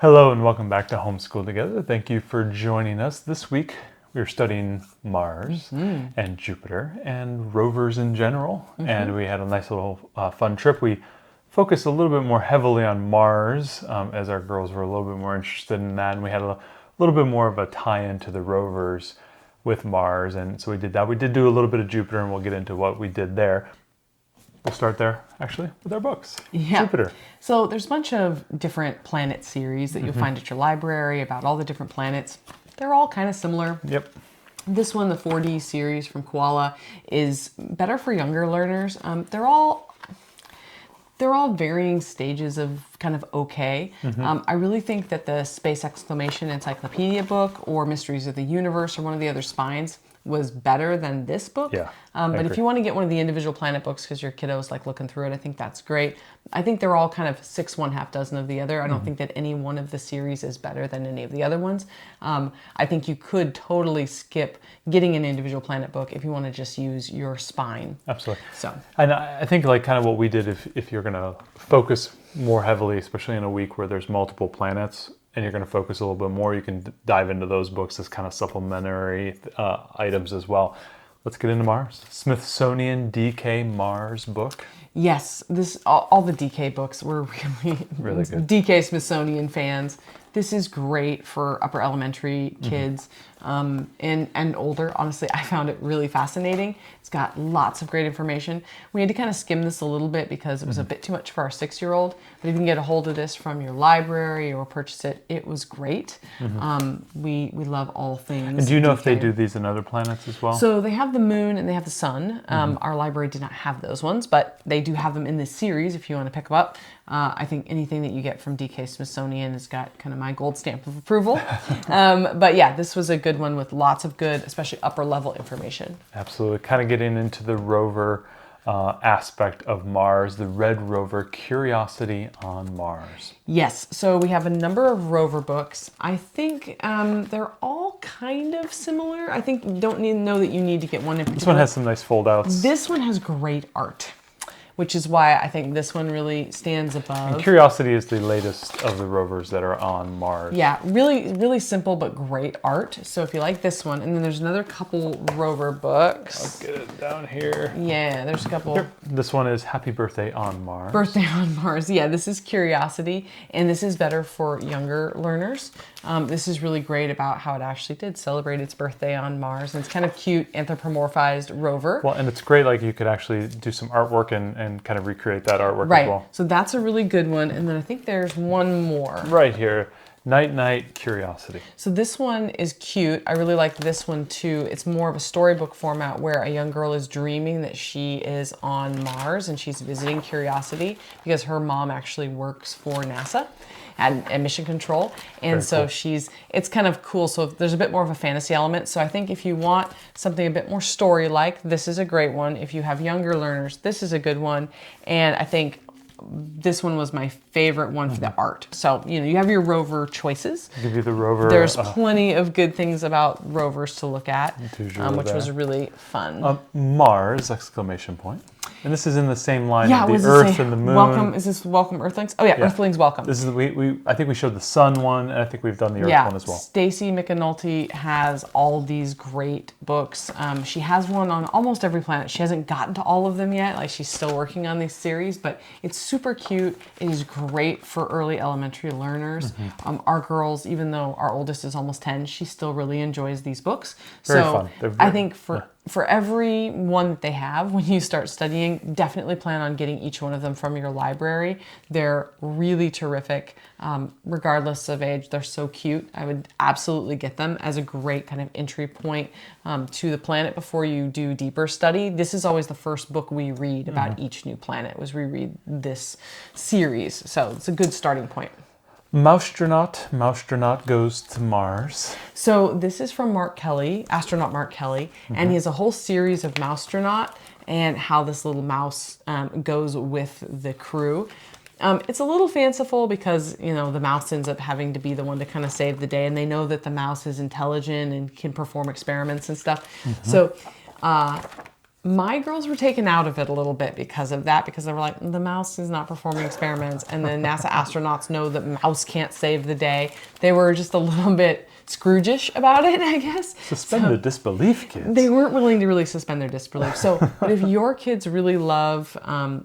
Hello and welcome back to Homeschool Together. Thank you for joining us. This week we're studying Mars and Jupiter and rovers in general. And we had a nice little fun trip. We focused a little bit more heavily on Mars as our girls were a little bit more interested in that. And we had a little bit more of a tie-in to the rovers with Mars. And so we did that. We did do a little bit of Jupiter, and we'll get into what we did there. We'll start there, actually, with our books. Yeah. Jupiter. So there's a bunch of different planet series that you'll find at your library about all the different planets. They're all kind of similar. Yep. This one, the 4D series from Koala, is better for younger learners. They're all varying stages of kind of okay. I really think that the Space Exclamation Encyclopedia book or Mysteries of the Universe or one of the other spines was better than this book. Yeah, but if you want to get one of the individual planet books because your kiddo's like looking through it, I think that's great. I think they're all kind of 6 1/2 dozen of the other. I don't think that any one of the series is better than any of the other ones. I think you could totally skip getting an individual planet book if you want to just use your spine. Absolutely. So, and I think like kind of what we did, if you're going to focus more heavily, especially in a week where there's multiple planets, and you're going to focus a little bit more, you can dive into those books as kind of supplementary items as well. Let's get into Mars. Smithsonian DK Mars book. yes, all the DK books were Really good. DK Smithsonian fans. This is great for upper elementary kids and older. Honestly, I found it really fascinating. It's got lots of great information. We had to kind of skim this a little bit because it was a bit too much for our 6-year-old. But if you can get a hold of this from your library or purchase it, it was great. We love all things. And do you know DK. if they do these in other planets as well? So they have the moon and they have the sun. Our library did not have those ones, but they do have them in this series if you want to pick them up. I think anything that you get from DK Smithsonian has got kind of my gold stamp of approval. But yeah, this was a good one with lots of good, especially upper level information. Absolutely. Kind of getting into the rover aspect of Mars, the Red Rover Curiosity on Mars. Yes, so we have a number of rover books. I think they're all kind of similar. I think you don't know that you need to get one in particular. This one has some nice fold-outs. This one has great art, which is why I think this one really stands above. And Curiosity is the latest of the rovers that are on Mars. Yeah, really, really simple but great art. So if you like this one, and then there's another couple rover books. Let's get it down here. Yeah, there's a couple. Here. This one is Happy Birthday on Mars. Birthday on Mars. Yeah, this is Curiosity, and this is better for younger learners. This is really great about how it actually did celebrate its birthday on Mars. And it's kind of cute, anthropomorphized rover. Well, and it's great, like you could actually do some artwork and kind of recreate that artwork Right. as well. So that's a really good one. And then I think there's one more. Right here, Night Night Curiosity. So this one is cute. I really like this one too. It's more of a storybook format where a young girl is dreaming that she is on Mars and she's visiting Curiosity because her mom actually works for NASA at mission control. And Very so cool. it's kind of cool. So there's a bit more of a fantasy element. So I think if you want something a bit more story-like, this is a great one. If you have younger learners, this is a good one. And I think this one was my favorite one for the art. So, you have your rover choices. Give you the rover. There's plenty of good things about rovers to look at, which there. was really fun. Mars, exclamation point. And this is in the same line Yeah, of what the does it Earth say? and the Moon. Welcome. Is this Welcome Earthlings? Oh yeah, Yeah. Earthlings Welcome. This is I think we showed the Sun one, and I think we've done the Earth one as well. Stacy McAnulty has all these great books. She has one on almost every planet. She hasn't gotten to all of them yet. Like she's still working on these series, but it's super cute. It is great for early elementary learners. Our girls, even though our oldest is almost 10, she still really enjoys these books. Very so fun. I think for every one that they have, when you start studying, definitely plan on getting each one of them from your library. They're really terrific, regardless of age. They're so cute. I would absolutely get them as a great kind of entry point to the planet before you do deeper study. This is always the first book we read about each new planet, was we read this series. So it's a good starting point. Moustronaut goes to Mars. So this is from Mark Kelly, astronaut Mark Kelly, and he has a whole series of Moustronaut and how this little mouse goes with the crew. It's a little fanciful because, the mouse ends up having to be the one to kind of save the day, and they know that the mouse is intelligent and can perform experiments and stuff. So My girls were taken out of it a little bit because of that, because they were like, the mouse is not performing experiments, and the NASA astronauts know that mouse can't save the day. They were just a little bit Scrooge-ish about it, I guess. Suspend the disbelief, kids. They weren't willing to really suspend their disbelief. So, but if your kids really love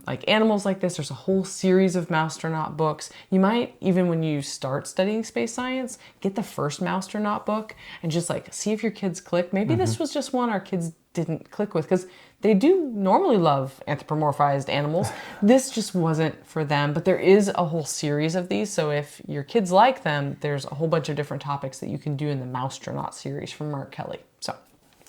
like animals like this, there's a whole series of Mousetronaut books. You might, even when you start studying space science, get the first Mousetronaut book and just like see if your kids click. Maybe this was just one our kids didn't click with, because they do normally love anthropomorphized animals. This just wasn't for them, but there is a whole series of these. So if your kids like them, there's a whole bunch of different topics that you can do in the Mousetronaut series from Mark Kelly. So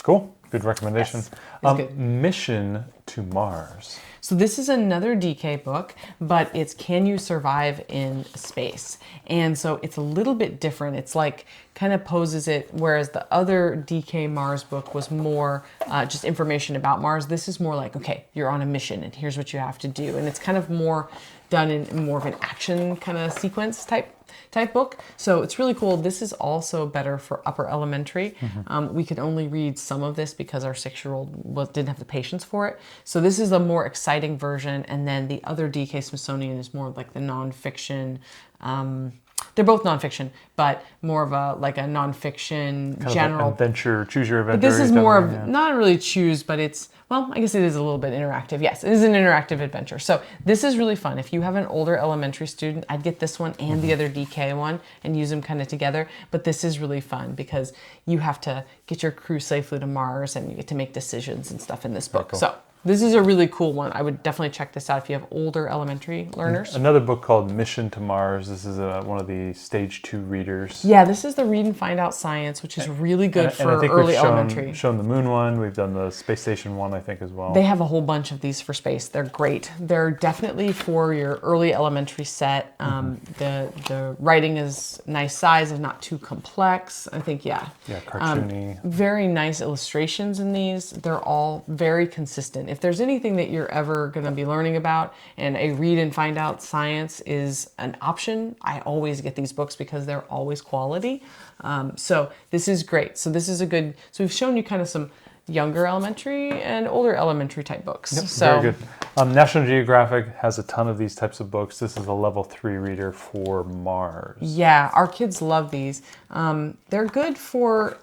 cool. Good recommendation. Yes, it's good. Mission to Mars. So this is another DK book, but it's Can You Survive in Space? And so it's a little bit different. It's like kind of poses it, whereas the other DK Mars book was more just information about Mars. This is more like, okay, you're on a mission and here's what you have to do. And it's kind of more done in more of an action kind of sequence type book. So it's really cool. This is also better for upper elementary. We could only read some of this because our 6-year-old didn't have the patience for it. So this is a more exciting version. And then the other DK Smithsonian is more like the nonfiction. They're both nonfiction, but more of a like a nonfiction Kind general of adventure, choose your adventure. But this is more of, yeah. not really choose, but it's, well, I guess it is a little bit interactive. Yes, it is an interactive adventure. So this is really fun. If you have an older elementary student, I'd get this one and the other DK one and use them kind of together. But this is really fun because you have to get your crew safely to Mars and you get to make decisions and stuff in this book. Cool. So this is a really cool one. I would definitely check this out if you have older elementary learners. Another book called Mission to Mars. This is one of the stage 2 readers. Yeah, this is the Read and Find Out Science, which is really good for early elementary. We've shown the moon one. We've done the space station one, I think, as well. They have a whole bunch of these for space. They're great. They're definitely for your early elementary set. The writing is nice size and not too complex. I think, yeah. Yeah, cartoony. Very nice illustrations in these. They're all very consistent. If there's anything that you're ever going to be learning about and a Read and Find Out Science is an option, I always get these books because they're always quality. So this is great. So this is a good, so we've shown you kind of some younger elementary and older elementary type books. Yep, so very good. National Geographic has a ton of these types of books. This is a level 3 reader for Mars. Yeah, our kids love these. They're good for,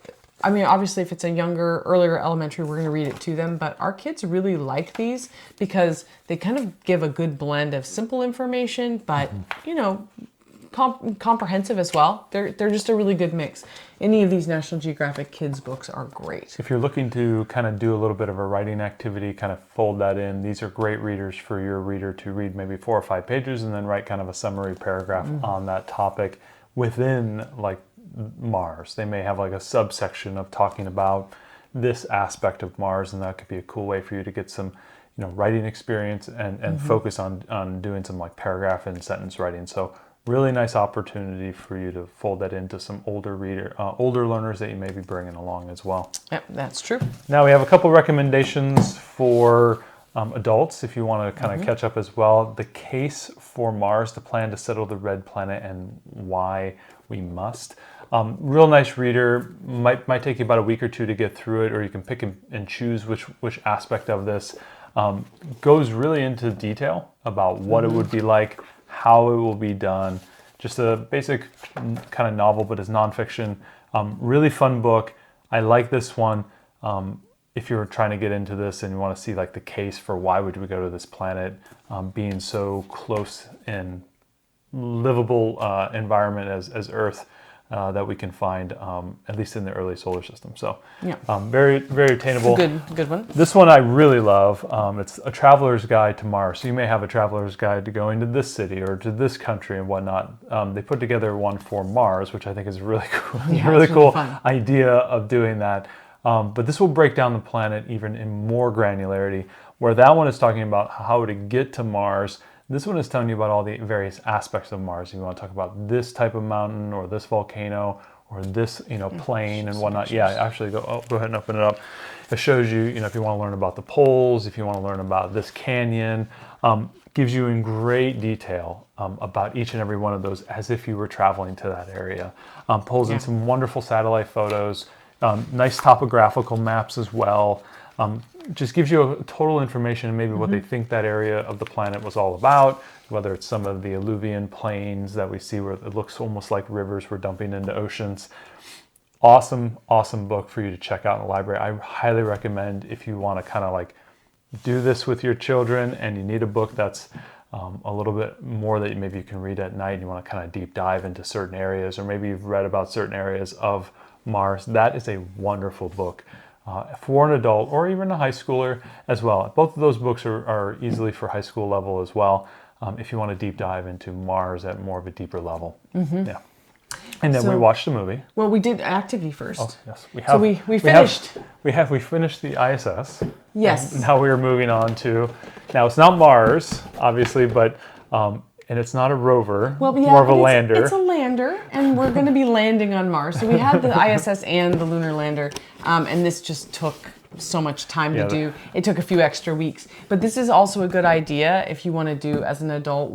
I mean, obviously if it's a younger, earlier elementary, we're going to read it to them, but our kids really like these because they kind of give a good blend of simple information, but, you know, comprehensive as well. They're just a really good mix. Any of these National Geographic kids books are great. If you're looking to kind of do a little bit of a writing activity, kind of fold that in, these are great readers for your reader to read maybe 4 or 5 pages and then write kind of a summary paragraph on that topic within like Mars. They may have like a subsection of talking about this aspect of Mars, and that could be a cool way for you to get some, you know, writing experience and focus on doing some like paragraph and sentence writing. So really nice opportunity for you to fold that into some older learners that you may be bringing along as well. Yep, that's true. Now we have a couple recommendations for adults if you want to kind of catch up as well. The Case for Mars, the Plan to Settle the Red Planet and Why We Must. Real nice reader. Might take you about a week or 2 to get through it, or you can pick and choose which aspect of this. Goes really into detail about what it would be like, how it will be done. Just a basic kind of novel, but it's nonfiction. Really fun book. I like this one. If you're trying to get into this and you want to see like the case for why would we go to this planet, being so close in livable environment as Earth that we can find, at least in the early solar system. So yeah. Very, very attainable. Good one. This one I really love. It's a traveler's guide to Mars. So you may have a traveler's guide to going to this city or to this country and whatnot. They put together one for Mars, which I think is really cool. Yeah, really cool fun. idea of doing that. But this will break down the planet even in more granularity, where that one is talking about how to get to Mars. This one is telling you about all the various aspects of Mars. If you want to talk about this type of mountain or this volcano or this, plain and whatnot. Yeah, actually go ahead and open it up. It shows you, if you want to learn about the poles, if you want to learn about this canyon, gives you in great detail about each and every one of those as if you were traveling to that area. Pulls in some wonderful satellite photos, nice topographical maps as well. Just gives you a total information and maybe what they think that area of the planet was all about, whether it's some of the alluvian plains that we see where it looks almost like rivers were dumping into oceans. Awesome, awesome book for you to check out in the library. I highly recommend if you want to kind of like do this with your children and you need a book that's a little bit more that maybe you can read at night and you want to kind of deep dive into certain areas, or maybe you've read about certain areas of Mars. That is a wonderful book for an adult or even a high schooler as well. Both of those books are easily for high school level as well, if you want to deep dive into Mars at more of a deeper level. Yeah. And then we watched the movie. Well, we did activity first. Oh, yes. We finished. We finished the ISS. Yes. And now we are moving on to, now it's not Mars, obviously, but and it's not a rover. Well, yeah, more of a lander. It's a lander, and we're going to be landing on Mars. So we had the ISS and the lunar lander, and this just took so much time to do. It took a few extra weeks, but this is also a good idea if you want to do as an adult.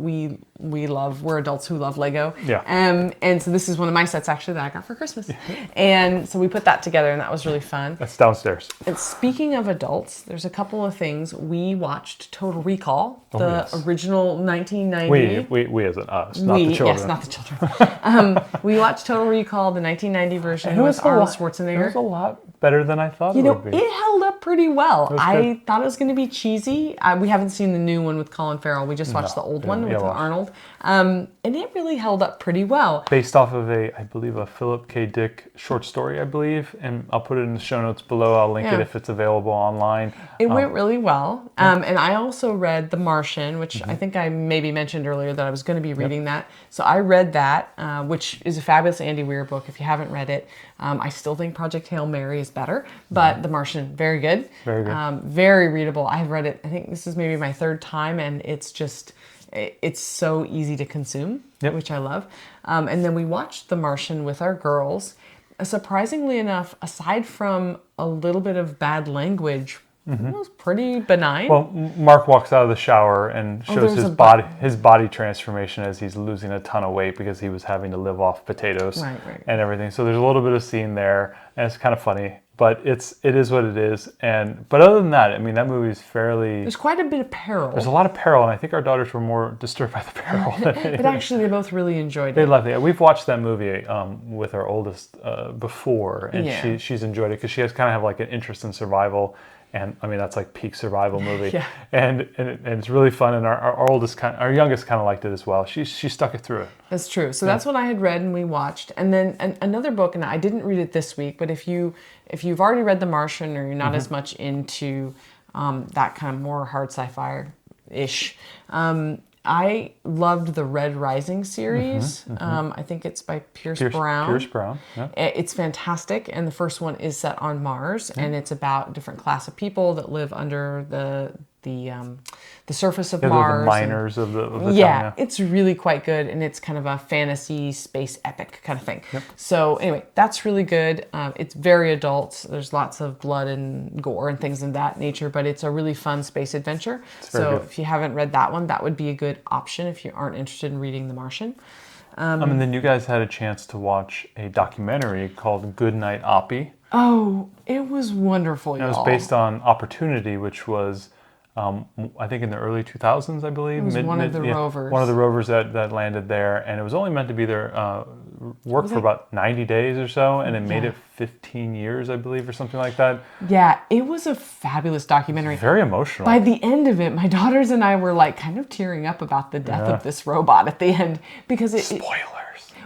We're adults who love Lego. Yeah. And so this is one of my sets actually that I got for Christmas. And so we put that together and that was really fun. That's downstairs. And speaking of adults, there's a couple of things. We watched Total Recall, the original 1990. We as in us, not the children. Yes, not the children. We watched Total Recall, the 1990 version with Arnold Schwarzenegger. It was a lot better than I thought it would be. It held up pretty well. I thought it was going to be cheesy. We haven't seen the new one with Colin Farrell. We just watched the old one with Arnold. And it really held up pretty well. Based off of I believe a Philip K. Dick short story, I believe. And I'll put it in the show notes below. I'll link it if it's available online. It went really well. And I also read The Martian, which I think I maybe mentioned earlier that I was going to be reading that. So I read that, which is a fabulous Andy Weir book if you haven't read it. I still think Project Hail Mary is better, but The Martian, very good. Very good. Very readable. I've read it, I think this is maybe my third time, and it's so easy to consume, which I love. And then we watched The Martian with our girls. Surprisingly enough, aside from a little bit of bad language, it was pretty benign. Well, Mark walks out of the shower and shows his body transformation as he's losing a ton of weight because he was having to live off potatoes and everything. So there's a little bit of scene there, and it's kind of funny. But it is what it is. But other than that, I mean, that movie is fairly... There's quite a bit of peril. There's a lot of peril, and I think our daughters were more disturbed by the peril than anything. But actually, they both really enjoyed it. They loved it. We've watched that movie with our oldest before, and she's enjoyed it because she has kind of have like an interest in survival. And I mean, that's like peak survival movie. And it's really fun. And our youngest kind of liked it as well. She stuck it through it. That's true. So that's what I had read and we watched. And then another book, and I didn't read it this week, but if you've already read The Martian or you're not as much into that kind of more hard sci-fi-ish, I loved the Red Rising series. I think it's by Pierce Brown. Pierce Brown, yeah. It's fantastic, and the first one is set on Mars, and it's about different class of people that live under the surface of Mars. The miners of the time. Yeah, it's really quite good, and it's kind of a fantasy space epic kind of thing. So anyway, that's really good. It's very adult. There's lots of blood and gore and things of that nature, but it's a really fun space adventure. So if you haven't read that one, that would be a good option if you aren't interested in reading The Martian. And then you guys had a chance to watch a documentary called Good Night Oppie. Oh, it was wonderful, y'all. It was based on Opportunity, which was... I think in the early 2000s, I believe. It was one of the rovers. One of the rovers that landed there, and it was only meant to be there, work for about 90 days or so, and it made it 15 years, I believe, or something like that. Yeah, it was a fabulous documentary. Very emotional. By the end of it, my daughters and I were like kind of tearing up about the death of this robot at the end, because Spoilers.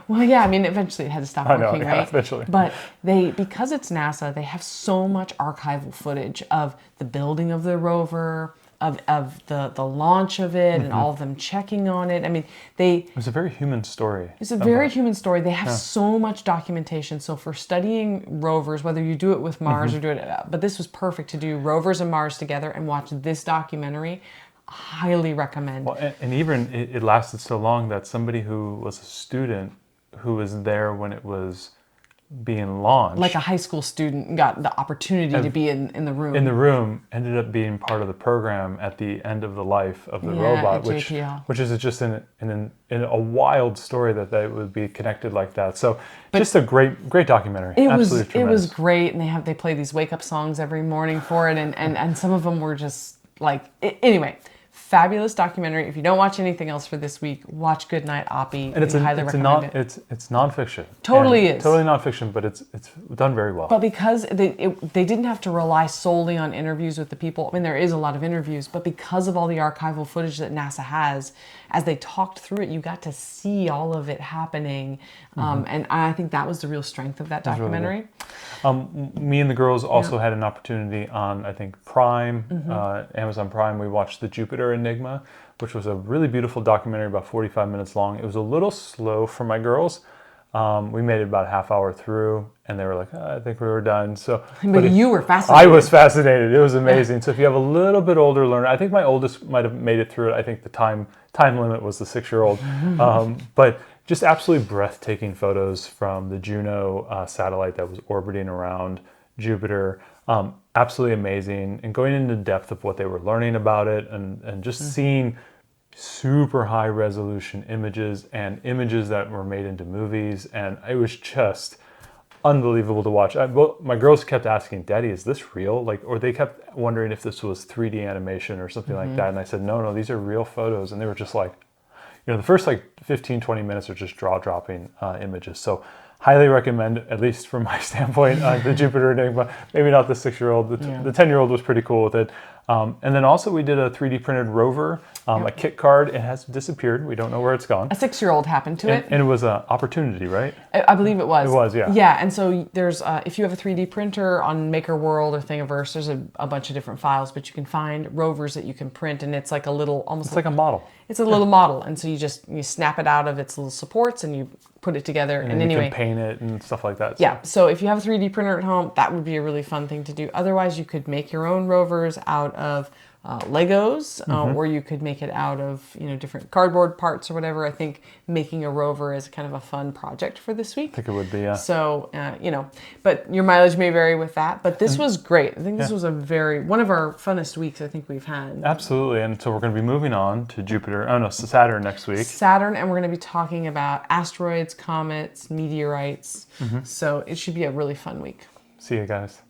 Well, yeah, I mean, eventually it had to stop working, right? Eventually. But because it's NASA, they have so much archival footage of the building of the rover, of the launch of it, and all of them checking on it. I mean, it was a very human story. It's a very human story. They have so much documentation. So for studying rovers, whether you do it with Mars or do it, but this was perfect to do rovers and Mars together and watch this documentary. Highly recommend. Well, and even it lasted so long that somebody who was a student who was there when it was being launched. Like a high school student got the opportunity to be in the room. In the room, ended up being part of the program at the end of the life of the robot, at JPL. which is just in a wild story that they would be connected like that. So just a great documentary. It was great, and they play these wake up songs every morning for it, and some of them were just like anyway. Fabulous documentary. If you don't watch anything else for this week, watch Goodnight Oppie. And it's nonfiction. Totally is. Totally nonfiction, but it's done very well. But because they didn't have to rely solely on interviews with the people. I mean, there is a lot of interviews, but because of all the archival footage that NASA has, as they talked through it, you got to see all of it happening. And I think that was the real strength of that documentary. Really me and the girls also had an opportunity on, I think, Prime, Amazon Prime. We watched the Jupiter Enigma, which was a really beautiful documentary, about 45 minutes long. It was a little slow for my girls. We made it about a half hour through, and they were like, I think we were done. So, but you were fascinated. I was fascinated. It was amazing. So if you have a little bit older learner, I think my oldest might have made it through it. I think the time limit was the 6-year-old. But just absolutely breathtaking photos from the Juno satellite that was orbiting around Jupiter. Absolutely amazing, and going into depth of what they were learning about it, and just seeing super high resolution images and images that were made into movies, and it was just unbelievable to watch. My girls kept asking, Daddy, is this real? Or they kept wondering if this was 3D animation or something like that, and I said, no, these are real photos. And they were just like, the first 15-20 minutes are just jaw-dropping images. So highly recommend, at least from my standpoint, the Jupiter Enigma. Maybe not the 6-year-old. The 10-year-old was pretty cool with it. And then also we did a 3D printed rover, a kit card. It has disappeared. We don't know where it's gone. A 6-year-old happened to it. And it was an opportunity, right? I believe it was. It was, yeah. Yeah, and so there's, if you have a 3D printer on Maker World or Thingiverse, there's a bunch of different files, but you can find rovers that you can print, and it's like a little, almost like a model. It's a little model, and so you snap it out of its little supports and you put it together. And anyway, you can paint it and stuff like that. Yeah, so if you have a 3D printer at home, that would be a really fun thing to do. Otherwise, you could make your own rovers out of Legos, or you could make it out of different cardboard parts or whatever. I think making a rover is kind of a fun project for this week. I think it would be, yeah. So but your mileage may vary with that. But this was great. I think this was one of our funnest weeks I think we've had. Absolutely, and so we're going to be moving on to Saturn next week. Saturn, and we're going to be talking about asteroids, comets, meteorites. So it should be a really fun week. See you guys.